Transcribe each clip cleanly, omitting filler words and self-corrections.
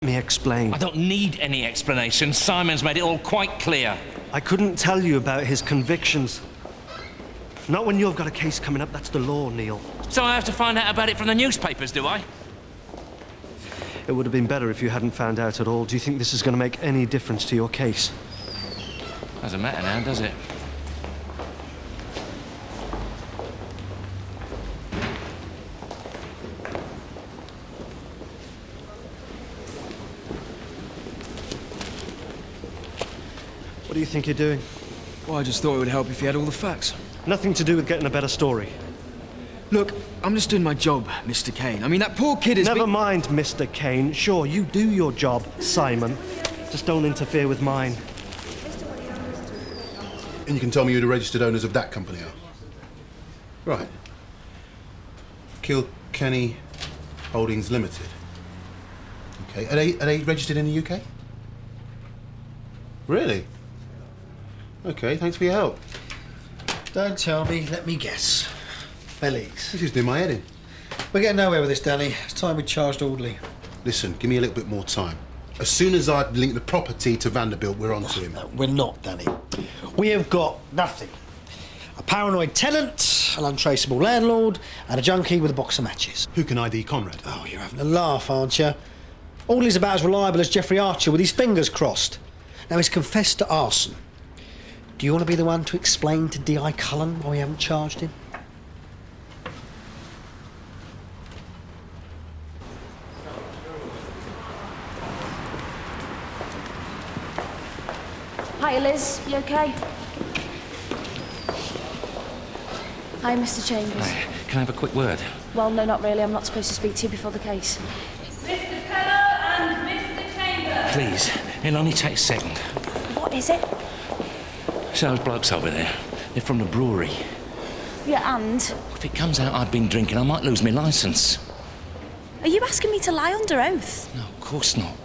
Let me explain. I don't need any explanation. Simon's made it all quite clear. I couldn't tell you about his convictions. Not when you've got a case coming up. That's the law, Neil. So I have to find out about it from the newspapers, do I? It would have been better if you hadn't found out at all. Do you think this is going to make any difference to your case? Doesn't matter now, does it? What do you think you're doing? Well, I just thought it would help if you had all the facts. Nothing to do with getting a better story. Look, I'm just doing my job, Mr. Kane. I mean, that poor kid is... Never mind, Mr. Kane. Sure, you do your job, Simon. Just don't interfere with mine. And you can tell me who the registered owners of that company are? Right. Kilkenny Holdings Limited. Okay. Are they registered in the UK? Really? Okay, thanks for your help. Don't tell me, let me guess. Bellix. This is doing my head in. We're getting nowhere with this, Danny. It's time we charged Audley. Listen, give me a little bit more time. As soon as I link the property to Vanderbilt, we're on to him. No, we're not, Danny. We have got nothing. A paranoid tenant, an untraceable landlord, and a junkie with a box of matches. Who can ID Conrad? Oh, you're having a laugh, aren't you? Audley's about as reliable as Jeffrey Archer with his fingers crossed. Now, he's confessed to arson. Do you want to be the one to explain to D.I. Cullen why we haven't charged him? Hi, Liz. You okay? Hi, Mr. Chambers. Hey, can I have a quick word? Well, no, not really. I'm not supposed to speak to you before the case. Mr. Pello and Mr. Chambers. Please, it'll only take a second. What is it? So those blokes over there, they're from the brewery. Yeah, and? If it comes out I've been drinking, I might lose my licence. Are you asking me to lie under oath? No, of course not.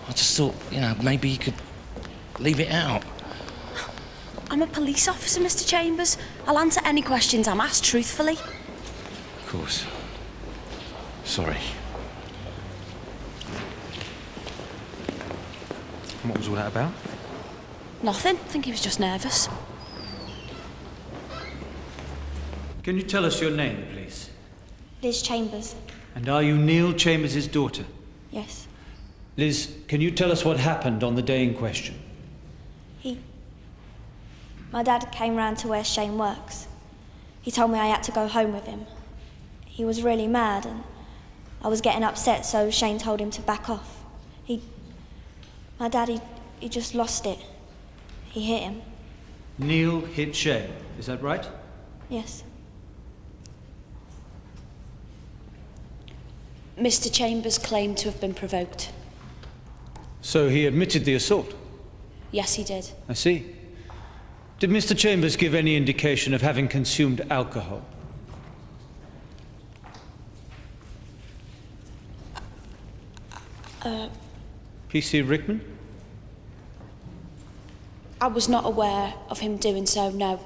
I just thought, maybe you could leave it out. I'm a police officer, Mr. Chambers. I'll answer any questions I'm asked truthfully. Of course. Sorry. And what was all that about? Nothing. I think he was just nervous. Can you tell us your name, please? Liz Chambers. And are you Neil Chambers' daughter? Yes. Liz, can you tell us what happened on the day in question? My dad came round to where Shane works. He told me I had to go home with him. He was really mad and I was getting upset, so Shane told him to back off. My dad, he just lost it. He hit him. Neil hit Shane, is that right? Yes. Mr. Chambers claimed to have been provoked. So he admitted the assault? Yes, he did. I see. Did Mr. Chambers give any indication of having consumed alcohol? PC Rickman? I was not aware of him doing so, no.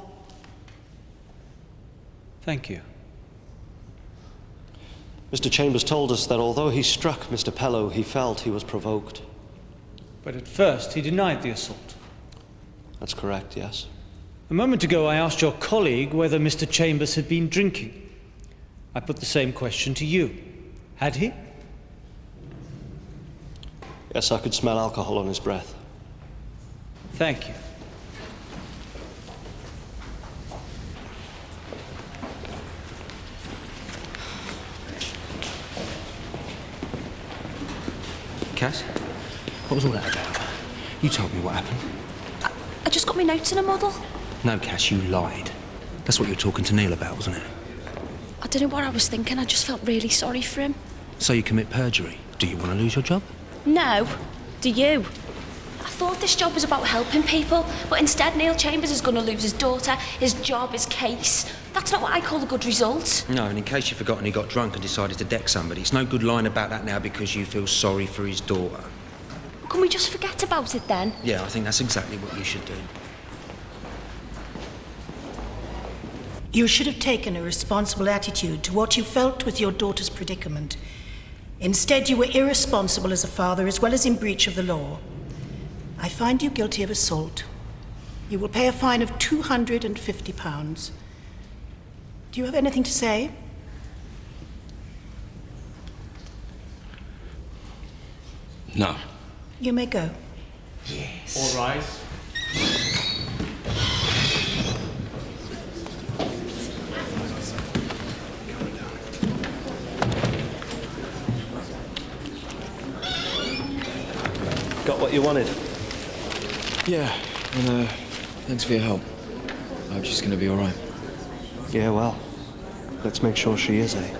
Thank you. Mr. Chambers told us that although he struck Mr. Pello, he felt he was provoked. But at first he denied the assault. That's correct, yes. A moment ago I asked your colleague whether Mr. Chambers had been drinking. I put the same question to you. Had he? Yes, I could smell alcohol on his breath. Thank you. Cass, what was all that about? You told me what happened. I just got my notes in a muddle. No, Cass, you lied. That's what you were talking to Neil about, wasn't it? I don't know what I was thinking. I just felt really sorry for him. So you commit perjury. Do you want to lose your job? No. Do you? I thought this job was about helping people, but instead Neil Chambers is going to lose his daughter, his job, his case. That's not what I call a good result. No, and in case you've forgotten, he got drunk and decided to deck somebody. It's no good lying about that now because you feel sorry for his daughter. Can we just forget about it then? Yeah, I think that's exactly what you should do. You should have taken a responsible attitude to what you felt with your daughter's predicament. Instead, you were irresponsible as a father as well as in breach of the law. I find you guilty of assault. You will pay a fine of £250. Do you have anything to say? No. You may go. All right. Got what you wanted? Yeah, and thanks for your help. I hope she's gonna be all right. Yeah, well, let's make sure she is, eh?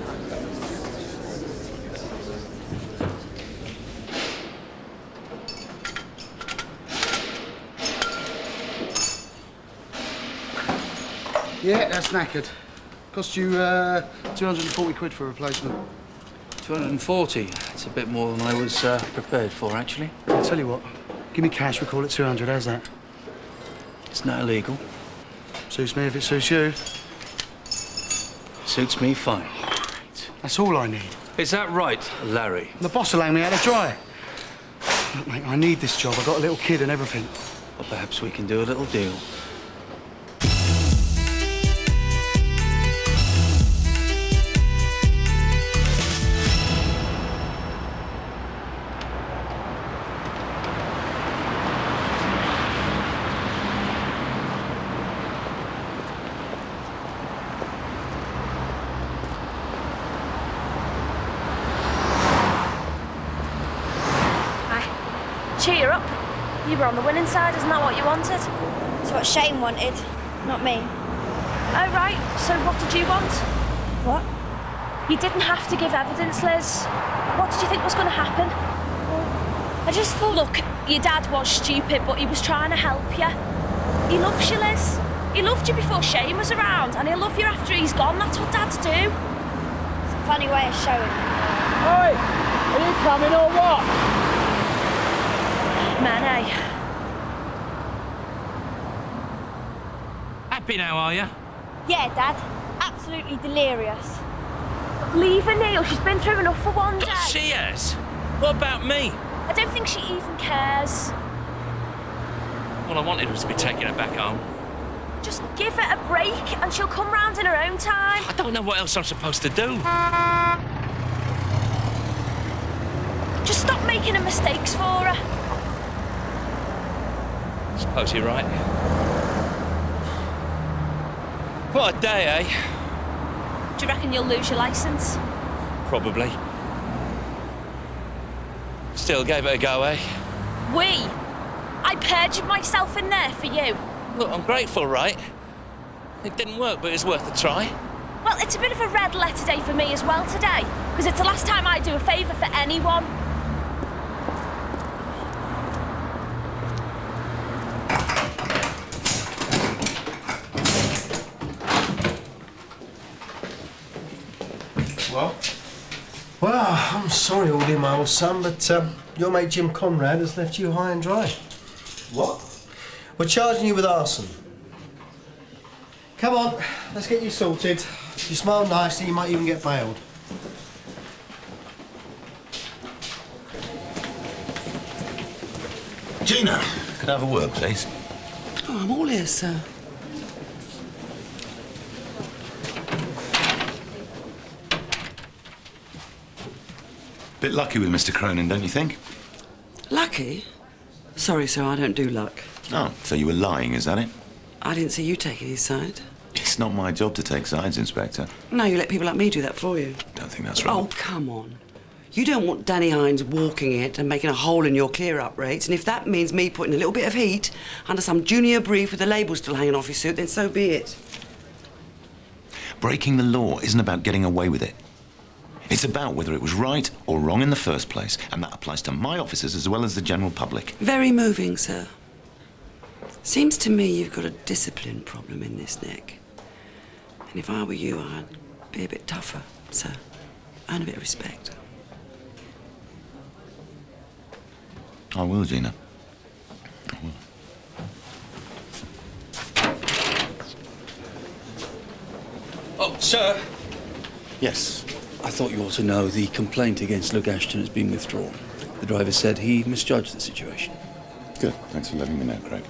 Yeah, that's knackered. Cost you 240 quid for a replacement. 240. It's a bit more than I was prepared for, actually. I'll tell you what, give me cash, we'll call it 200, how's that? It's not illegal. Suits me if it suits you. Suits me fine. That's all I need. Is that right, Larry? The boss will hang me out to dry. Look, mate, I need this job. I've got a little kid and everything. Well, perhaps we can do a little deal. Cheer up. You were on the winning side, isn't that what you wanted? It's what Shane wanted, not me. Oh, right. So what did you want? What? You didn't have to give evidence, Liz. What did you think was going to happen? I just thought... Look, your dad was stupid, but he was trying to help you. He loves you, Liz. He loved you before Shane was around, and he'll love you after he's gone. That's what dads do. It's a funny way of showing. Oi! Are you coming or what? Man, eh? Happy now, are you? Yeah, Dad. Absolutely delirious. Leave her, Neil. She's been through enough for one day. She has. What about me? I don't think she even cares. All I wanted was to be taking her back home. Just give her a break and she'll come round in her own time. I don't know what else I'm supposed to do. Just stop making her mistakes for her. Suppose you're right. What a day, eh? Do you reckon you'll lose your licence? Probably. Still gave it a go, eh? We? I perjured myself in there for you. Look, I'm grateful, right? It didn't work, but it's worth a try. Well, it's a bit of a red letter day for me as well today, because it's the last time I do a favour for anyone. Well, I'm sorry, Aldy, my old son, but your mate Jim Conrad has left you high and dry. What? We're charging you with arson. Come on, let's get you sorted. If you smile nicely, you might even get bailed. Gina, could I have a word, please? Oh, I'm all ears, sir. Bit lucky with Mr. Cronin, don't you think? Lucky? Sorry, sir, I don't do luck. Oh, so you were lying, is that it? I didn't see you taking his side. It's not my job to take sides, Inspector. No, you let people like me do that for you. Don't think that's right. Oh, come on. You don't want Danny Hines walking it and making a hole in your clear-up rates, and if that means me putting a little bit of heat under some junior brief with the label still hanging off his suit, then so be it. Breaking the law isn't about getting away with it. It's about whether it was right or wrong in the first place, and that applies to my officers as well as the general public. Very moving, sir. Seems to me you've got a discipline problem in this neck. And if I were you, I'd be a bit tougher, sir. Earn a bit of respect. I will, Gina. I will. Oh, sir. Yes. I thought you ought to know the complaint against Luke Ashton has been withdrawn. The driver said he misjudged the situation. Good. Thanks for letting me know, Craig.